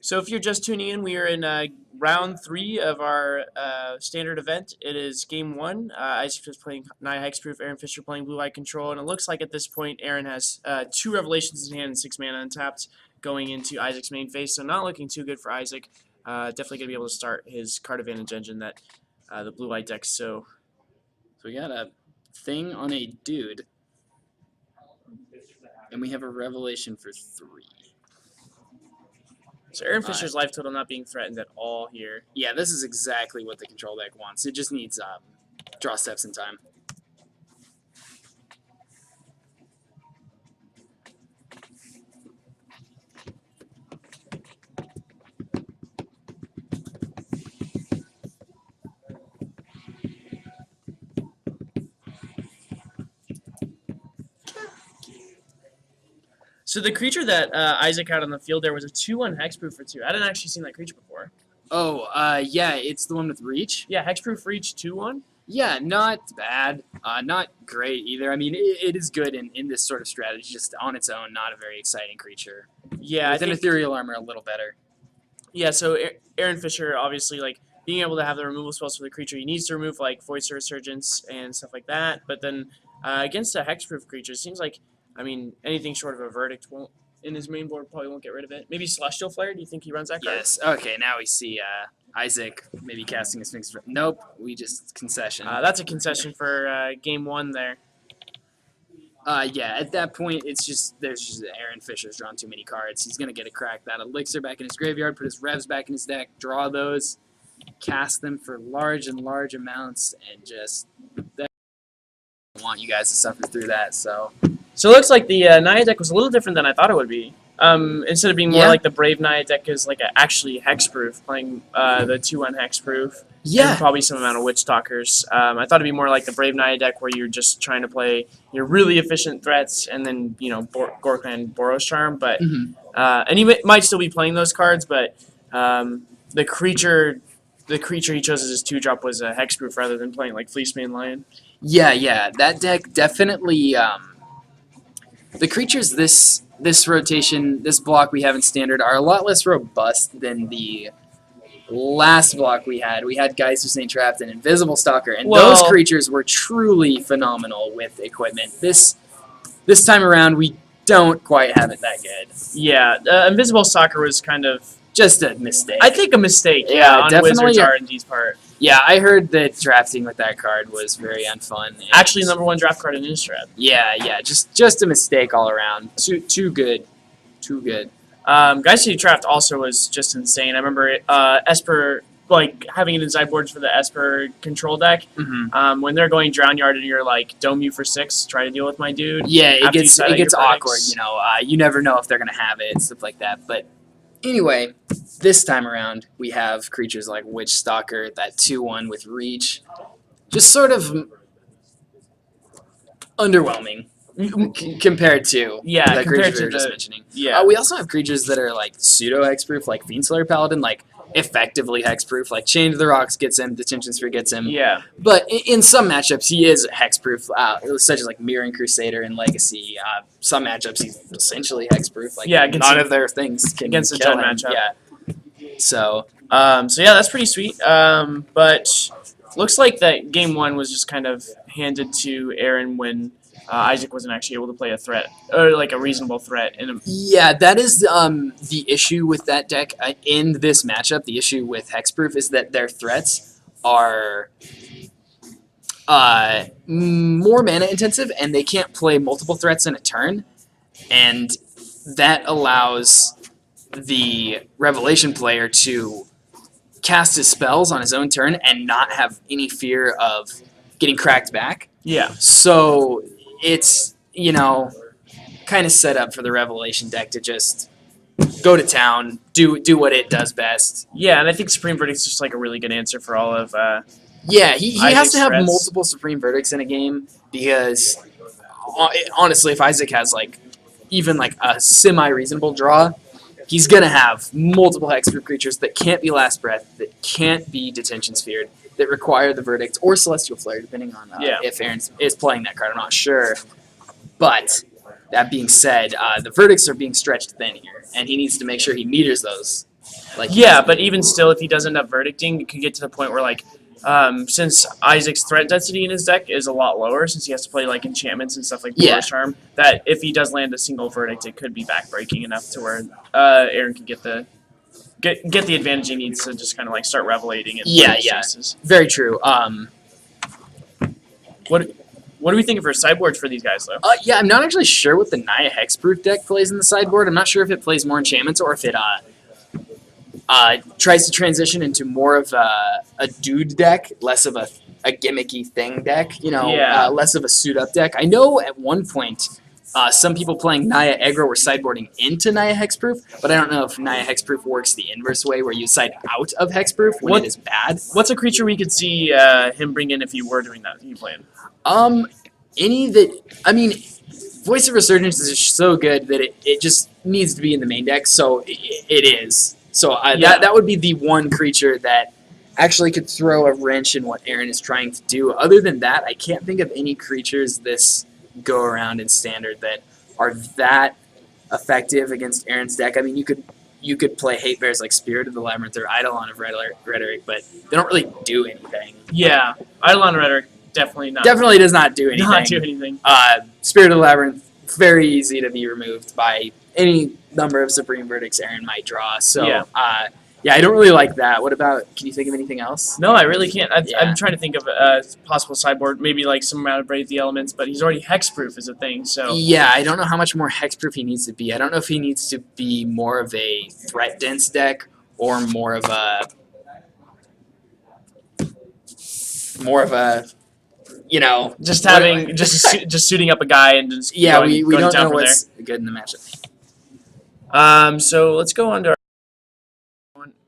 So if you're just tuning in, we are in round 3 of our standard event. It is game 1. Isaac is playing Naya Hexproof, Aaron Fisher playing Blue Eye Control, and it looks like at this point Aaron has 2 Revelations in hand and 6 mana untapped going into Isaac's main phase, so not looking too good for Isaac. Definitely going to be able to start his card advantage engine that the Blue Eye deck. So we got a thing on a dude, and we have a Revelation for 3. So Aaron Fisher's life total not being threatened at all here. Yeah, this is exactly what the control deck wants. It just needs draw steps in time. So the creature that Isaac had on the field there was a 2/1 Hexproof for 2. I hadn't actually seen that creature before. Oh, yeah, it's the one with reach. Yeah, Hexproof reach 2/1. Yeah, not bad. Not great either. I mean, it is good in this sort of strategy, just on its own, not a very exciting creature. Yeah, with an ethereal armor, a little better. Yeah, so Aaron Fisher, obviously, like, being able to have the removal spells for the creature, he needs to remove, like, Voice of Resurgence and stuff like that. But then against a Hexproof creature, it seems like, I mean, anything short of a Verdict won't, in his main board, probably won't get rid of it. Maybe Celestial Flare? Do you think he runs that card? Yes. Okay, now we see Isaac maybe casting a Sphinx. Nope, we just concession. That's a concession for game 1 there. Yeah, at that point, there's just Aaron Fisher's drawn too many cards. He's going to get a crack that Elixir back in his graveyard, put his Revs back in his deck, draw those, cast them for large amounts, and just I don't want you guys to suffer through that, So it looks like the Naya deck was a little different than I thought it would be. Instead of being more like the Brave Naya deck is like actually Hexproof, playing the 2/1 Hexproof. Yeah. And probably some amount of Witch Stalkers. I thought it'd be more like the Brave Naya deck where you're just trying to play your really efficient threats and then, you know, Gorkland Boros Charm. But and he might still be playing those cards, but the creature he chose as his 2-drop was a Hexproof rather than playing like Fleecemane Lion. Yeah, that deck definitely. The creatures this rotation, this block we have in Standard are a lot less robust than the last block we had. We had Guys Who Ain't Trapped and Invisible Stalker, and those creatures were truly phenomenal with equipment. This time around, we don't quite have it that good. Yeah, Invisible Stalker was kind of just a mistake. I think a mistake. Yeah, on definitely Wizards R&D's part. Yeah, I heard that drafting with that card was very unfun. Actually, #1 draft card in Innistrad. Yeah, just a mistake all around. Too good. Guys Who Draft also was just insane. I remember Esper, like, having it in sideboards for the Esper control deck. When they're going Drown Yard and you're like, Dome you for 6, try to deal with my dude. Yeah, it gets awkward, you know. You never know if they're going to have it, stuff like that. But anyway, this time around, we have creatures like Witch Stalker, that 2/1 with reach. Just sort of underwhelming compared to the creatures we were just mentioning. Yeah. We also have creatures that are like pseudo-hexproof, like Fiendslayer Paladin, like effectively hexproof. Like Chain to the Rocks gets him, Detention Sphere gets him. Yeah. But in some matchups, he is hexproof, such as like Mirroring Crusader and Legacy. Some matchups, he's essentially hexproof. Like none of their things can against a kill gen him. matchup. Yeah. So yeah, that's pretty sweet. But looks like that game 1 was just kind of handed to Aaron when Isaac wasn't actually able to play a threat or like a reasonable threat. Yeah, that is the issue with that deck in this matchup. The issue with Hexproof is that their threats are more mana intensive, and they can't play multiple threats in a turn, and that allows the Revelation player to cast his spells on his own turn and not have any fear of getting cracked back. Yeah. So it's, you know, kind of set up for the Revelation deck to just go to town, do what it does best. Yeah, and I think Supreme Verdict's just like a really good answer for all of yeah, he has to have threats. multiple Supreme Verdicts in a game because honestly, if Isaac has like even like a semi-reasonable draw, he's going to have multiple Hexproof creatures that can't be Last Breath, that can't be Detention Sphered, that require the Verdict, or Celestial Flare, depending on if Aaron is playing that card. I'm not sure. But that being said, the Verdicts are being stretched thin here, and he needs to make sure he meters those Like Yeah, but even still, if he does end up verdicting, it could get to the point where like, since Isaac's threat density in his deck is a lot lower, since he has to play like enchantments and stuff like Yeah. Boar's Charm, that if he does land a single verdict, it could be backbreaking enough to where Aaron can get the advantage he needs to just kind of like start revelating and Yeah, playing yeah. chases. Very true. What do we think of our sideboards for these guys though? Yeah, I'm not actually sure what the Naya Hexproof deck plays in the sideboard. I'm not sure if it plays more enchantments or if it tries to transition into more of a dude deck, less of a gimmicky thing deck. Yeah. Less of a suit up deck. I know at one point some people playing Naya Aggro were sideboarding into Naya Hexproof, but I don't know if Naya Hexproof works the inverse way, where you side out of Hexproof when it is bad. What's a creature we could see him bring in if he were doing that? He playing? Any that Voice of Resurgence is so good that it just needs to be in the main deck, so it is. So that would be the one creature that actually could throw a wrench in what Aaron is trying to do. Other than that, I can't think of any creatures this go around in Standard that are that effective against Aaron's deck. I mean, you could play hate bears like Spirit of the Labyrinth or Eidolon of Rhetoric, but they don't really do anything. Yeah, Eidolon Rhetoric definitely does not do anything. Not do anything. Spirit of the Labyrinth, very easy to be removed by any number of Supreme Verdicts Aaron might draw. So yeah, I don't really like that. What about? Can you think of anything else? No, I really can't. I'm trying to think of a possible sideboard, maybe like some amount of Brave the Elements, but he's already Hexproof is a thing. So yeah, I don't know how much more Hexproof he needs to be. I don't know if he needs to be more of a threat dense deck or more of a just having just suiting up a guy and just we don't know what's there. good in the matchup. So let's go on to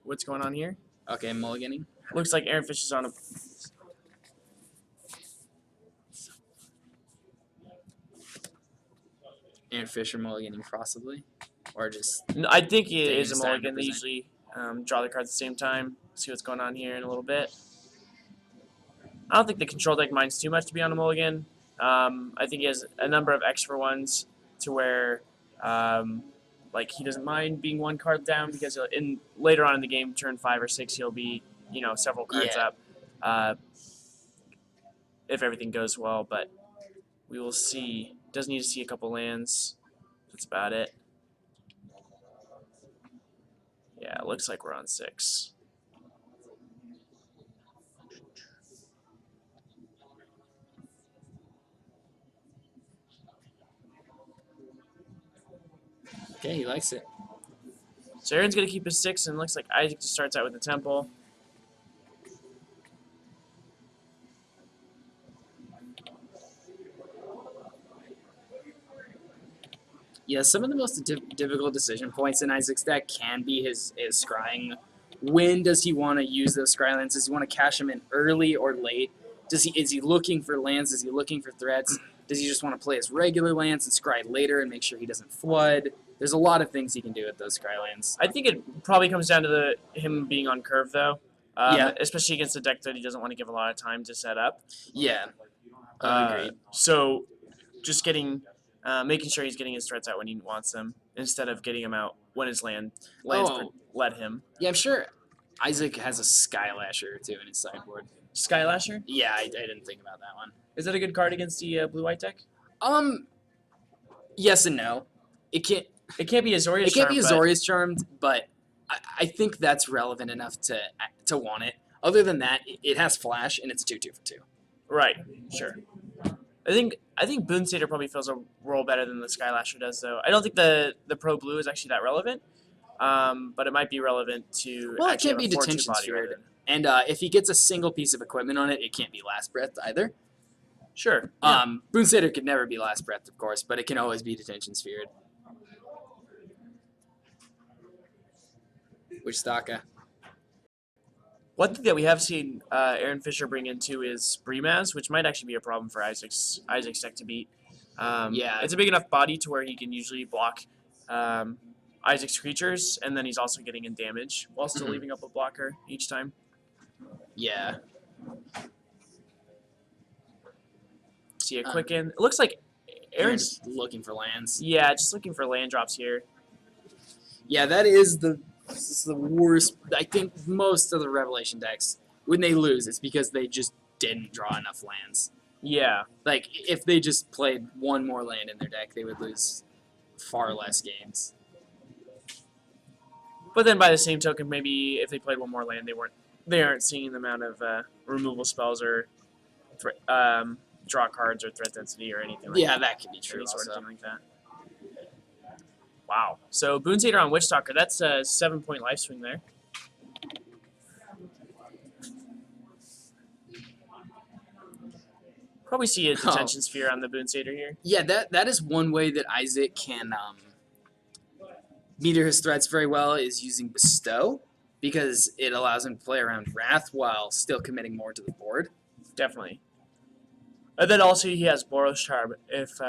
what's going on here. Okay, mulliganing. Looks like Aaron Fish is on a. Aaron Fisher mulliganing possibly, or just. No, I think he is a starting mulligan. They usually draw the cards at the same time. See what's going on here in a little bit. I don't think the control deck minds too much to be on a mulligan. I think he has a number of extra ones to where, like he doesn't mind being one card down because later on in the game, turn 5 or 6, he'll be several cards up if everything goes well. But we will see. Does need to see a couple lands. That's about it. Yeah, it looks like we're on 6. Okay, he likes it. So Aaron's going to keep his 6, and it looks like Isaac just starts out with the Temple. Yeah, some of the most difficult decision points in Isaac's deck can be his scrying. When does he want to use those scry lands? Does he want to cash them in early or late? Is he looking for lands? Is he looking for threats? Does he just want to play his regular lands and scry later and make sure he doesn't flood? There's a lot of things he can do with those scry lands. I think it probably comes down to him being on curve, though. Yeah. Especially against a deck that he doesn't want to give a lot of time to set up. Yeah. Agreed. So just making sure he's getting his threats out when he wants them instead of getting them out when his lands let him. Yeah, I'm sure Isaac has a Skylasher or two in his sideboard. Skylasher? Yeah, I didn't think about that one. Is that a good card against the blue-white deck? Yes and no. It can't be Azorius Charmed. It can't be Azorius Charmed, but I think that's relevant enough to want it. Other than that, it has Flash, and it's a 2/2 for 2. Right, sure. I think Boonsater probably fills a role better than the Skylasher does, though. I don't think the Pro Blue is actually that relevant, but it might be relevant to. Well, it can't be Detention Sphere, and if he gets a single piece of equipment on it, it can't be Last Breath either. Sure. Yeah. Boonsater could never be Last Breath, of course, but it can always be Detention Sphere. Which Staka? One thing that we have seen Aaron Fisher bring into is Brimaz, which might actually be a problem for Isaac's deck to beat. Yeah. It's a big enough body to where he can usually block Isaac's creatures, and then he's also getting in damage while still leaving up a blocker each time. Yeah. See a quicken. It looks like Aaron's looking for lands. Yeah, just looking for land drops here. Yeah, that is the This is the worst. I think most of the Revelation decks, when they lose, it's because they just didn't draw enough lands. Yeah. Like, if they just played one more land in their deck, they would lose far less games. But then by the same token, maybe if they played one more land, they aren't seeing the amount of removal spells or draw cards or threat density or anything like Yeah, that. that could be true. Any sort of Also. thing like that. Wow. So Boon Satyr on Witchstalker, that's a 7-point life swing there. Probably see a detention sphere on the Boon Satyr here. Yeah, that is one way that Isaac can meter his threats very well, is using Bestow, because it allows him to play around Wrath while still committing more to the board. Definitely. And then also he has Boros Charm if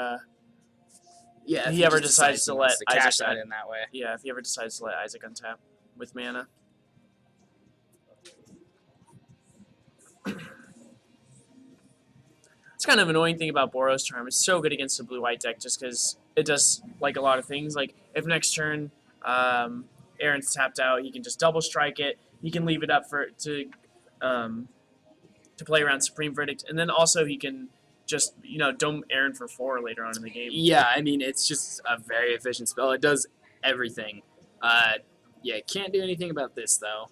Yeah, if he ever just decides to he let wants to cash Isaac that in that way. Yeah, if he ever decides to let Isaac untap with mana. It's kind of an annoying thing about Boros Charm. It's so good against the blue-white deck just because it does like a lot of things. Like if next turn Aaron's tapped out, he can just double strike it. He can leave it up to play around Supreme Verdict, and then also he can just dome Aaron for 4 later on in the game. Yeah, I mean it's just a very efficient spell. It does everything. Yeah, can't do anything about this though.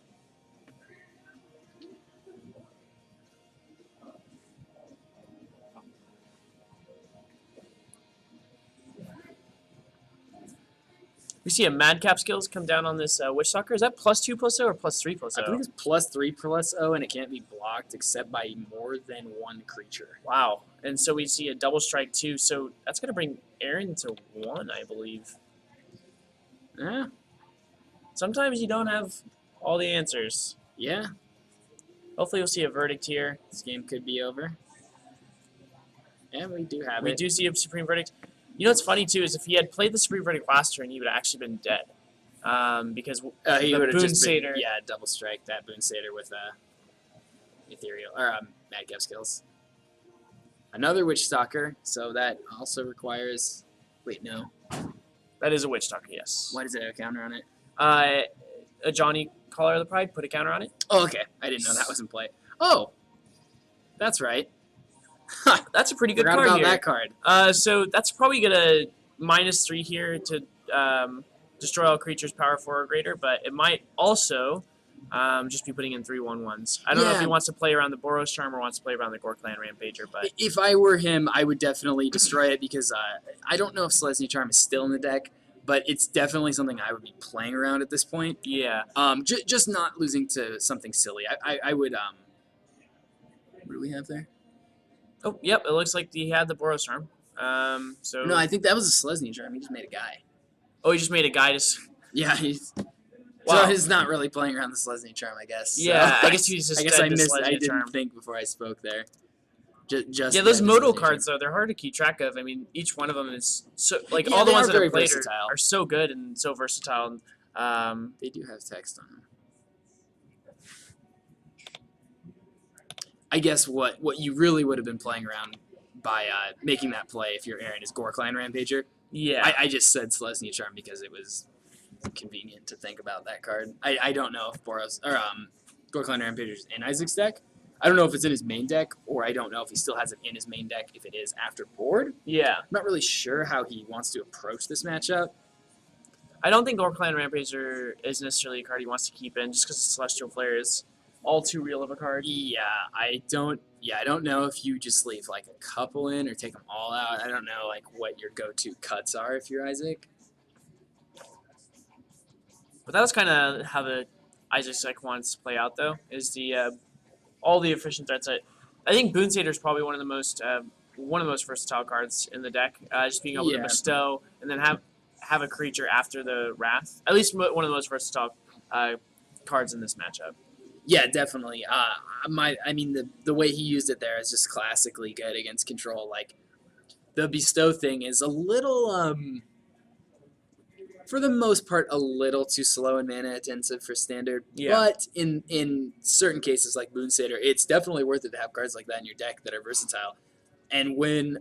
We see a Madcap skills come down on this Witchstalker. Is that +2/+0 or +3/+0? I believe it's +3/+0, and it can't be blocked except by more than one creature. Wow. And so we see a double strike too. So that's going to bring Aaron to 1, I believe. Yeah. Sometimes you don't have all the answers. Yeah. Hopefully we'll see a verdict here. This game could be over. And we do have We it. do see a Supreme Verdict. You know what's funny too is if he had played the Supreme Verdict last turn, he would have actually been dead. Because He the would have Boon just been, Satyr. yeah, double strike that Boon Satyr with ethereal or Madcap skills. Another Witchstalker, so that also requires. Wait, no. That is a Witchstalker, yes. Why does it have a counter on it? A Johnny Caller of the Pride, put a counter on it. Oh, okay. I didn't know that was in play. Oh, that's right. That's a pretty good Forgot card about here. that card. So that's probably gonna -3 here to destroy all creatures power 4 or greater, but it might also just be putting in 3/1/1s. I don't know if he wants to play around the Boros Charm or wants to play around the Gorklan Rampager, but If I were him, I would definitely destroy it because I don't know if Selesnya Charm is still in the deck, but it's definitely something I would be playing around at this point. yeah. Just not losing to something silly. I would What do we have there? Oh, yep. It looks like he had the Boros Charm. So No, I think that was a Selesnya Charm. He just made a guy. oh, he just made a guy to. Yeah, he's. Wow. So he's not really playing around the Selesnya Charm, I guess. Yeah, So, I guess he's just. I guess fed I the missed. I Selesnya didn't Charm. think before I spoke there. Just Yeah, those the modal Selesnya cards Charm. though, they're hard to keep track of. I mean, each one of them is so like Yeah, all the they ones are that very I've played versatile. are so good and so versatile. They do have text on them. I guess what you really would have been playing around by making that play if you're Aaron is Gorklan Rampager. Yeah. I just said Selesnya Charm because it was convenient to think about that card. I don't know if Boros or Gorklan Rampager is in Isaac's deck. I don't know if it's in his main deck, or I don't know if he still has it in his main deck if it is after board. yeah. I'm not really sure how he wants to approach this matchup. I don't think Gorklan Rampager is necessarily a card he wants to keep in just because Celestial Flare is all too real of a card. Yeah, I don't know if you just leave like a couple in or take them all out. I don't know like what your go-to cuts are if you're Isaac. But that was kind of how the Isaac's deck wants to play out, though, is the all the efficient threats. I think Boon Satyr is probably one of the most versatile cards in the deck. Just being able to Yeah. bestow and then have a creature after the Wrath. At least one of the most versatile cards in this matchup. Yeah, definitely. I mean the way he used it there is just classically good against control. Like the bestow thing is a little for the most part, a little too slow and mana intensive for standard. Yeah. But in certain cases like Boon Satyr, it's definitely worth it to have cards like that in your deck that are versatile. And when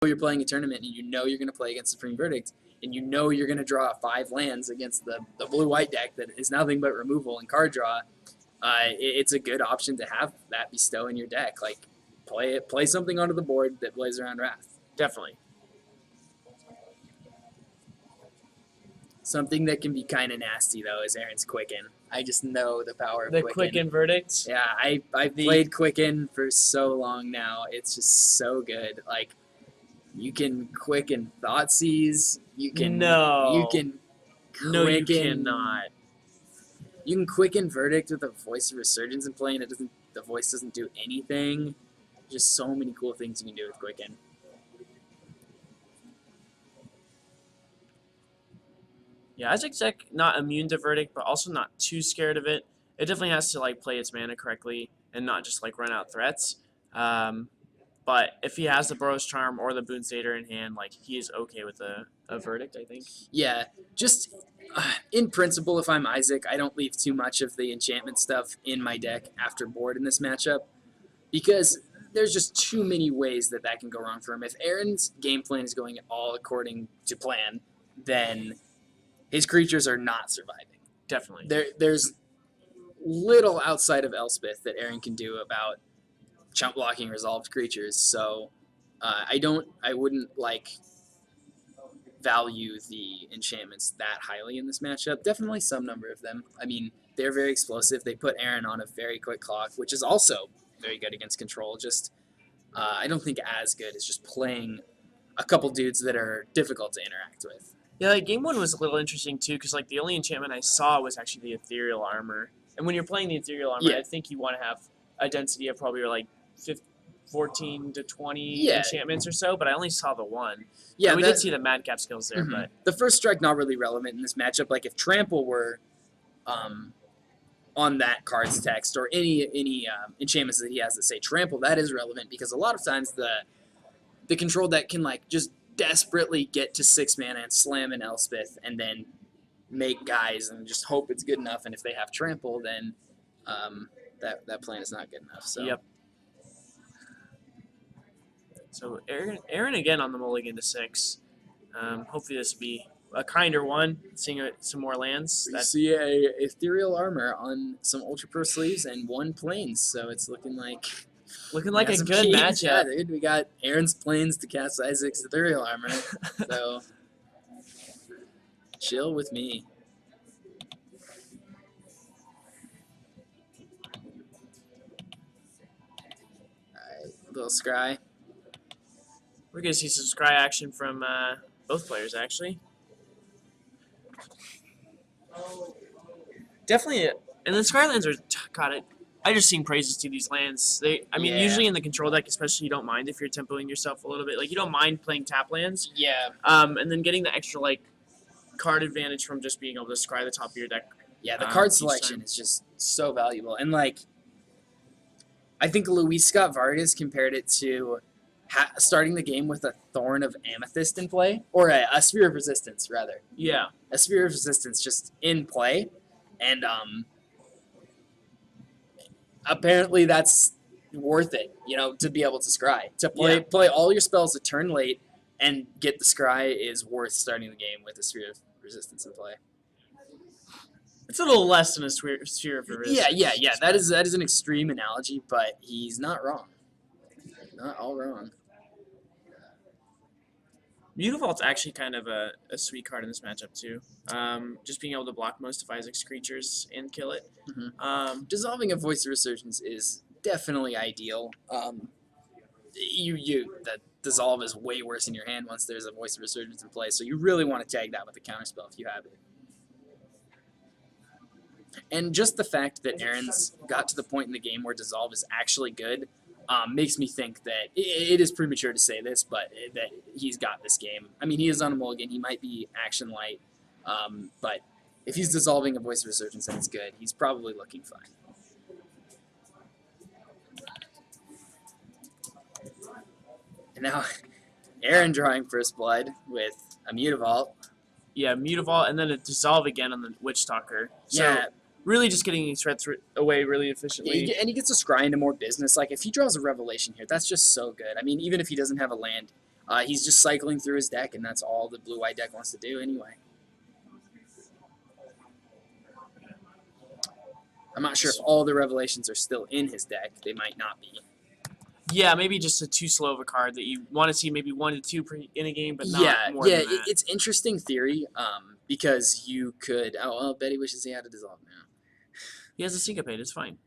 you're playing a tournament and you know you're going to play against Supreme Verdict, and you know you're going to draw 5 lands against the blue-white deck that is nothing but removal and card draw, it's a good option to have that bestow in your deck. Like, play something onto the board that plays around Wrath. Definitely. Something that can be kind of nasty, though, is Aaron's Quicken. I just know the power of The Quicken. Quicken Verdict. Yeah, I've played Quicken for so long now. It's just so good. Like, you can Quicken Thoughtseize. You can Quicken, No, you cannot. You can Quicken Verdict with a Voice of Resurgence in play, and the voice doesn't do anything. Just so many cool things you can do with Quicken. Yeah, Isaac's deck not immune to Verdict, but also not too scared of it. It definitely has to like play its mana correctly and not just like run out threats. But if he has the Burrow's Charm or the Boon Satyr in hand, like he is okay with a Verdict, I think. Yeah, just in principle, if I'm Isaac, I don't leave too much of the enchantment stuff in my deck after board in this matchup, because there's just too many ways that can go wrong for him. If Aaron's game plan is going all according to plan, then his creatures are not surviving. Definitely. There's little outside of Elspeth that Aaron can do about chump blocking resolved creatures, so I wouldn't like value the enchantments that highly in this matchup. Definitely some number of them. I mean, they're very explosive. They put Aaron on a very quick clock, which is also very good against control. Just I don't think as good as just playing a couple dudes that are difficult to interact with. Yeah, like game 1 was a little interesting too, because like the only enchantment I saw was actually the Ethereal Armor. And when you're playing the Ethereal Armor, Yeah. I think you want to have a density of probably like 14 to 20 Yeah. enchantments or so, but I only saw the one. Yeah, And we did see the Madcap skills there, but the first strike not really relevant in this matchup. Like if Trample were on that card's text, or any enchantments that he has that say Trample, that is relevant, because a lot of times the control deck can like just desperately get to 6 mana and slam an Elspeth and then make guys and just hope it's good enough. And if they have Trample, then that plan is not good enough. So. Yep. So Aaron again on the mulligan to 6. Hopefully this will be a kinder one, seeing some more lands. We see a Ethereal Armor on some Ultra Pro sleeves and 1 Plains, so it's looking like a good matchup. Yeah, dude, we got Aaron's Plains to cast Isaac's Ethereal Armor, so chill with me. Alright, little scry. We're going to see some scry action from both players, actually. Definitely, and the scry lands are, God, I just sing praises to these lands. I mean, usually in the control deck, especially, you don't mind if you're tempoing yourself a little bit. Like, you don't mind playing tap lands. Yeah. And then getting the extra, like, card advantage from just being able to scry the top of your deck. Yeah, the card selection is just so valuable. And, like, I think Luis Scott Vargas compared it to starting the game with a Thorn of Amethyst in play, or a Sphere of Resistance, rather. Yeah. A Sphere of Resistance just in play, and apparently that's worth it, to be able to scry. To play all your spells a turn late and get the scry is worth starting the game with a Sphere of Resistance in play. It's a little less than a sphere of resistance. Yeah. That is an extreme analogy, but he's not wrong. Not all wrong. Mutavault's actually kind of a sweet card in this matchup too. Just being able to block most of Isaac's creatures and kill it. Mm-hmm. Dissolving a Voice of Resurgence is definitely ideal. The dissolve is way worse in your hand once there's a Voice of Resurgence in play, so you really want to tag that with a counterspell if you have it. And just the fact that Aaron's got to the point in the game where dissolve is actually good makes me think that it is premature to say this, but that he's got this game. I mean, he is on a mulligan. He might be action light, but if he's dissolving a Voice of Resurgence and it's good, he's probably looking fine. And now, Aaron drawing First Blood with a Mutavault. Yeah, Mutavault, and then a Dissolve again on the Witch Talker. So Yeah. really just getting these threats away really efficiently. And he gets to scry into more business. Like, if he draws a Revelation here, that's just so good. I mean, even if he doesn't have a land, He's just cycling through his deck, and that's all the blue-white deck wants to do anyway. I'm not sure if all the revelations are still in his deck. They might not be. Yeah, maybe just too slow of a card that you want to see maybe 1 to 2 in a game, but not more yeah, than that. it's interesting theory because you could. Oh, well, Betty wishes he had a dissolve now. He has a syncopate. It's fine.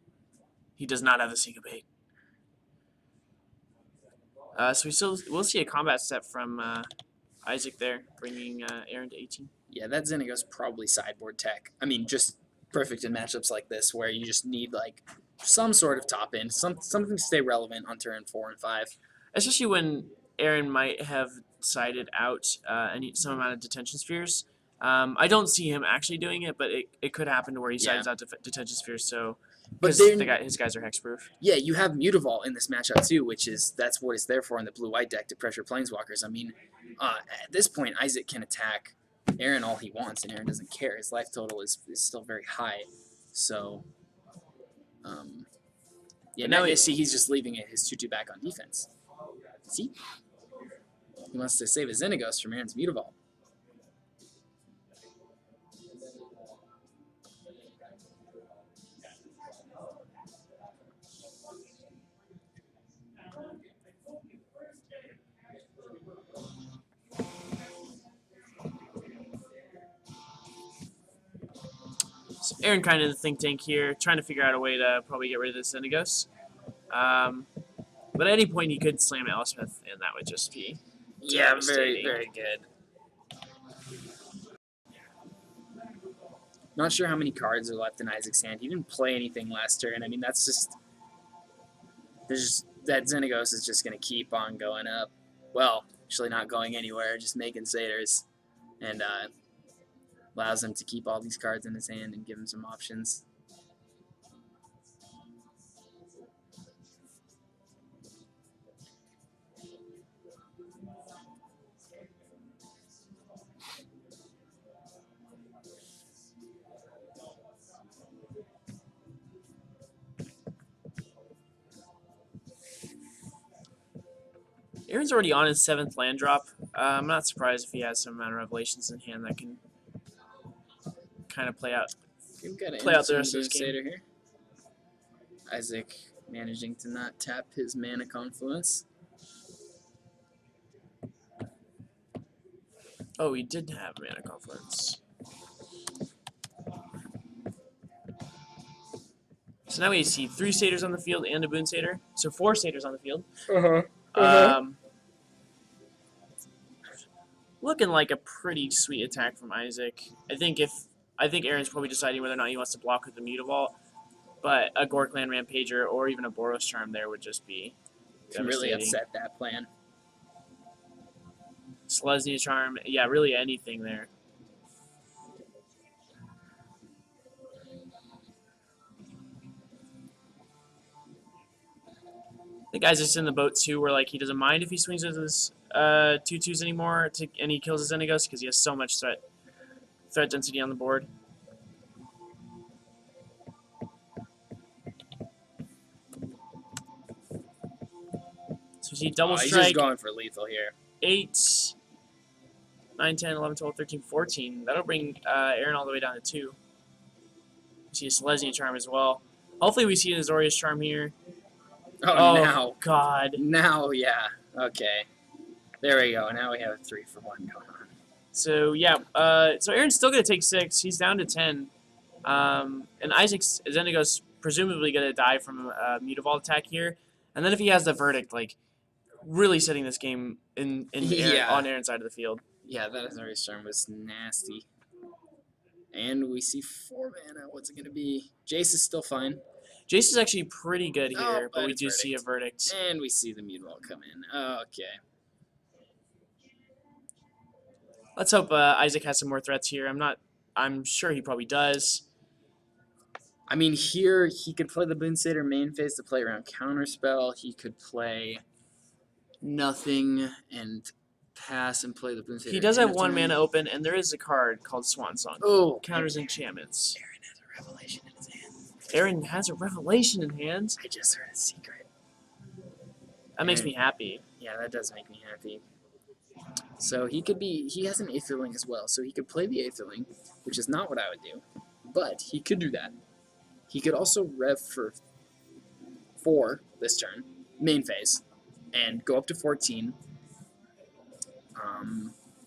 He does not have a syncopate. So we'll see a combat step from Isaac there, bringing Aaron to 18. Yeah, that Xenagos probably sideboard tech. I mean, just perfect in matchups like this where you just need like some sort of top end, something to stay relevant on turn 4 and 5. Especially when Aaron might have sided out some amount of detention spheres. I don't see him actually doing it, but it could happen to where he sides out detention spheres. So, because his guys are hexproof. Yeah, you have Mutavault in this matchup too, that's what it's there for in the blue-white deck to pressure planeswalkers. I mean, at this point, Isaac can attack Aaron all he wants, and Aaron doesn't care. His life total is still very high. So, yeah, now you see he's just leaving his 2/2 back on defense. See? He wants to save his Xenagos from Aaron's Mutavault. So Aaron kind of the think tank here, trying to figure out a way to probably get rid of this Xenagos. But at any point he could slam Elspeth, and that would just be very, very good. Not sure how many cards are left in Isaac's hand. He didn't play anything last turn. I mean, that Xenagos is just going to keep on going up. Well, actually not going anywhere, just making satyrs. And allows him to keep all these cards in his hand and give him some options. Aaron's already on his 7th land drop. I'm not surprised if he has some amount of revelations in hand that can kind of play out the rest of this game. Here. Isaac managing to not tap his mana confluence. Oh, he did have mana confluence. So now we see 3 satyrs on the field and a boon satyr. So 4 satyrs on the field. Looking like a pretty sweet attack from Isaac. I think Aaron's probably deciding whether or not he wants to block with the Mutavault, but a Gorkland Rampager or even a Boros Charm there would just be really upset that plan. Selesnya Charm, yeah, really anything there. The guy's just in the boat too, where like he doesn't mind if he swings with his 2/2s anymore, and he kills his Xenagos because he has so much threat density on the board. So he double strike. He's just going for lethal here. 8, 9, 10, 11, 12, 13, 14. That'll bring Aaron all the way down to 2. We see a Selesnya Charm as well. Hopefully we see an Azorius Charm here. Oh, now. God. Now, yeah. Okay. There we go. Now we have a 3-for-1 going on. So, yeah. So Aaron's still going to take 6. He's down to 10. And Isaac's Xenagos presumably going to die from a Mutavault attack here. And then if he has the Verdict, like, really setting this game on Aaron's side of the field. Yeah, that Azorius Charm was nasty. And we see 4 mana. What's it going to be? Jace is still fine. Jace is actually pretty good here, but we do see a Verdict. And we see the Mutavault come in. Okay. Let's hope Isaac has some more threats here. I'm sure he probably does. I mean, here he could play the Boon Satyr main phase to play around Counterspell. He could play nothing and pass and play the Boon Satyr. He does have 1 mana open, and there is a card called Swan Song. Oh, counters enchantments. Aaron has a revelation in his hand. Aaron has a revelation in hand. I just heard a secret. That makes me happy. Yeah, that does make me happy. So he could be. He has an Aetherling as well, so he could play the Aetherling, which is not what I would do, but he could do that. He could also rev for 4 this turn, main phase, and go up to 14.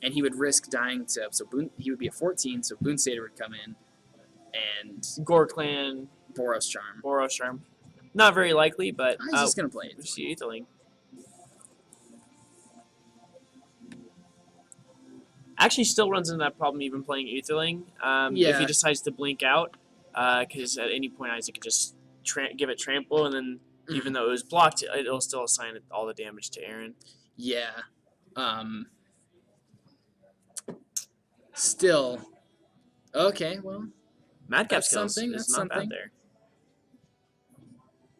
And he would risk dying to. So he would be at 14. So Boon Satyr would come in, and Gore Clan, Boros Charm. Boros Charm. Not very likely, but He's just gonna play it. see Aetherling. Actually, still runs into that problem even playing Aetherling. If Yeah. he decides to blink out, because at any point Isaac could just give it trample, and then even though it was blocked, it'll still assign all the damage to Aaron. Yeah. Still. Okay, well, Madcap that's skills something. is That's not something. bad there.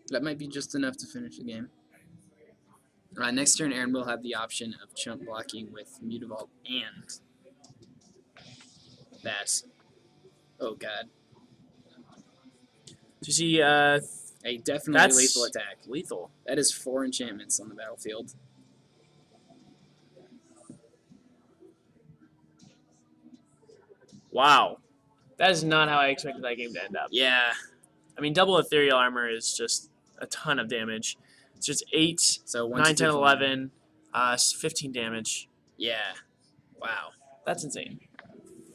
That might be just enough to finish the game. Next turn, Aaron will have the option of chump blocking with Mutavault and that. Oh god. So you see, A definitely that's lethal attack. lethal. That is 4 enchantments on the battlefield. Wow. That is not how I expected that game to end up. Yeah. I mean, double ethereal armor is just a ton of damage. It's just 8, So 1, 9, 2, 3, 10, 4. 11, 15 damage. Yeah. Wow. That's insane.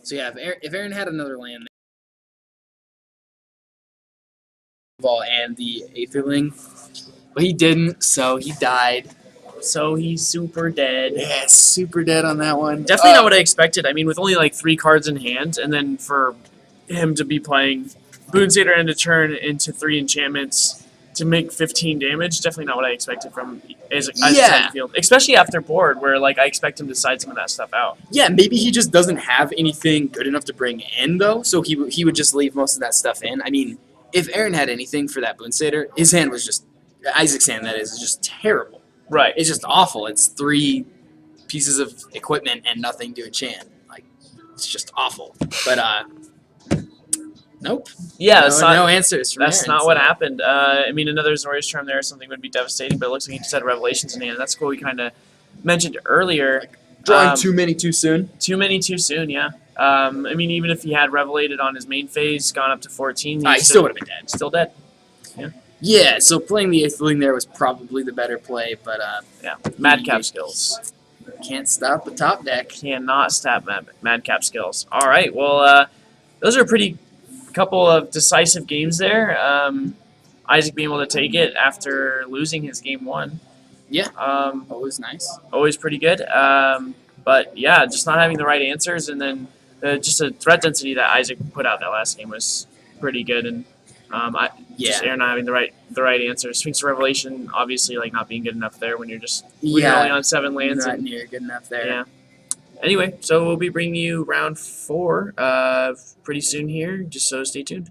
So yeah, if Aaron had another land ball and the Aetherling, but he didn't, so he died. So he's super dead. Yeah, super dead on that one. Definitely not what I expected. I mean, with only like 3 cards in hand, and then for him to be playing Boon Satyr end of turn into 3 enchantments to make 15 damage, definitely not what I expected from Isaac's Yeah. field. Especially after board, where like I expect him to side some of that stuff out. Yeah, maybe he just doesn't have anything good enough to bring in, though, so he would just leave most of that stuff in. I mean, if Aaron had anything for that Boon Satyr, his hand was just, Isaac's hand, that is just terrible. Right. It's just awful. It's 3 pieces of equipment and nothing to enchant. Like, it's just awful. But, nope. Yeah, No answers from that's Aaron, not so. what happened. I mean, another Zorius charm there, something would be devastating, but it looks like he just had Revelations in hand. That's what we kind of mentioned earlier. Drawing too many too soon. Too many too soon, yeah. I mean, even if he had Revelated on his main phase, gone up to 14, He still would have been dead. still dead. Yeah, so playing the Aetherling there was probably the better play, but Yeah, Madcap skills. can't stop the top deck. Cannot stab Madcap skills. All right, well, those are a pretty couple of decisive games there. Isaac being able to take it after losing his game 1. Yeah. Always nice. Always pretty good. But yeah, just not having the right answers, and then just a threat density that Isaac put out that last game was pretty good, and just Aaron not having the right answers. Sphinx of Revelation, obviously, like not being good enough there when you're just when you're only on 7 lands. Not And, near good enough there. yeah. Anyway, so we'll be bringing you round 4 pretty soon here, just so stay tuned.